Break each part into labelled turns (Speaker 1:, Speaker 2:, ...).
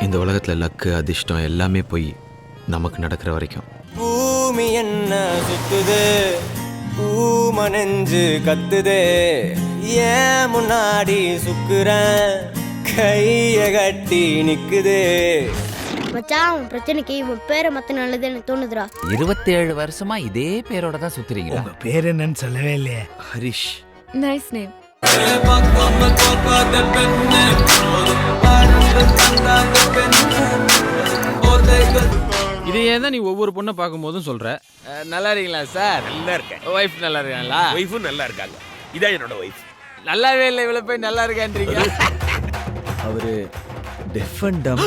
Speaker 1: இந்த உலகத்துல லக்கு அதிர்ஷ்டம் எல்லாமே போய் நமக்கு நடக்கிற வரைக்கும்
Speaker 2: பூமி என்ன சுத்துது, பூமனெஞ்சு கத்துதே, ஏன் முன்னாடி சுக்குறேன் கைய கட்டி நிக்குதே.
Speaker 3: மச்சான் உன் பிரச்சனைக்கு உன் பேரை மத்த நல்லது எனக்கு தோணுதுடா.
Speaker 4: 27 வருஷமா இதே பேரோட தான் சுத்துறீங்களா?
Speaker 5: உங்க பேர் என்னன்னு சொல்லவே இல்லையே.
Speaker 1: ஹரிஷ்.
Speaker 6: Nice name.
Speaker 7: இதையே தான் நீ ஒவ்வொரு பொண்ணை பார்க்கும்போதும் சொல்ற. நல்லா இருக்கீங்களா சார்?
Speaker 8: நல்லா இருக்கேன்.
Speaker 7: ஒய்ஃப் நல்லா இருக்காங்களா?
Speaker 8: ஒய்ஃபும் நல்லா இருக்காங்க. இதான் என்னோட ஒய்ஃப்.
Speaker 7: நல்லாவே இல்லை, இவ்வளோ போய் நல்லா இருக்கேன்றீங்க.
Speaker 1: அவரு டெஃப் அண்ட் டம்.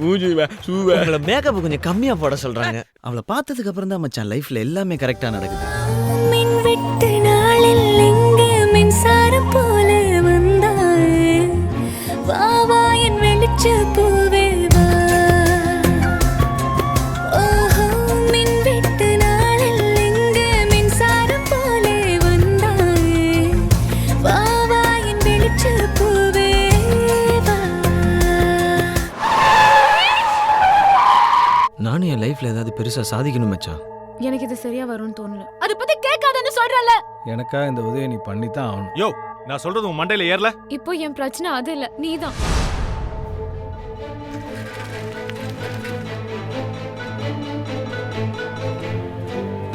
Speaker 9: உங்களை மேக்கப் கொஞ்சம் கம்மியா போட சொல்றாங்க. அவளை பார்த்ததுக்கு அப்புறம் தான் மச்சான் லைஃப்ல எல்லாமே கரெக்டா நடக்குது.
Speaker 10: மின் விட்டு நாளில் எங்கே மின்சாரம் போல வந்தாயே, வா வா என் வெளிச்ச பூவே வா. ஓஹோ மின் விட்டு நாளில் எங்கே மின்சாரம் போல வந்தாயே, வா வா என் வெளிச்ச பூவே வா.
Speaker 9: நானும் என் லைஃப்ல ஏதாவது பெருசா சாதிக்கணும் மச்சான்.
Speaker 6: எனக்கு இது சரியா வரும்னு தோணல. அத பத்தி கேட்காதன்னு சொல்றல.
Speaker 5: எனக்கா இந்த உதவியை நீ பண்ணித்தான் ஆகணும்.
Speaker 8: யோ, நான் சொல்றது உன் மண்டையில ஏறல?
Speaker 6: இப்போ என் பிரச்சனை அது இல்ல, நீதான்.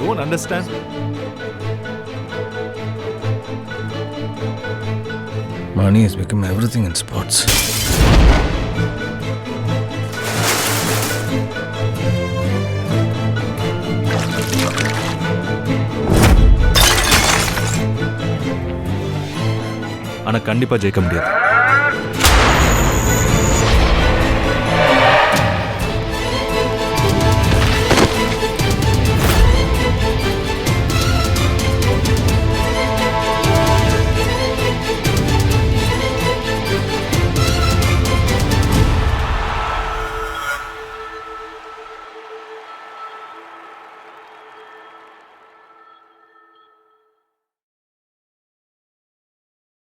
Speaker 8: Don't understand.
Speaker 5: Money has become everything in sports.
Speaker 8: ஆனா கண்டிப்பா ஜெயிக்க முடியாது.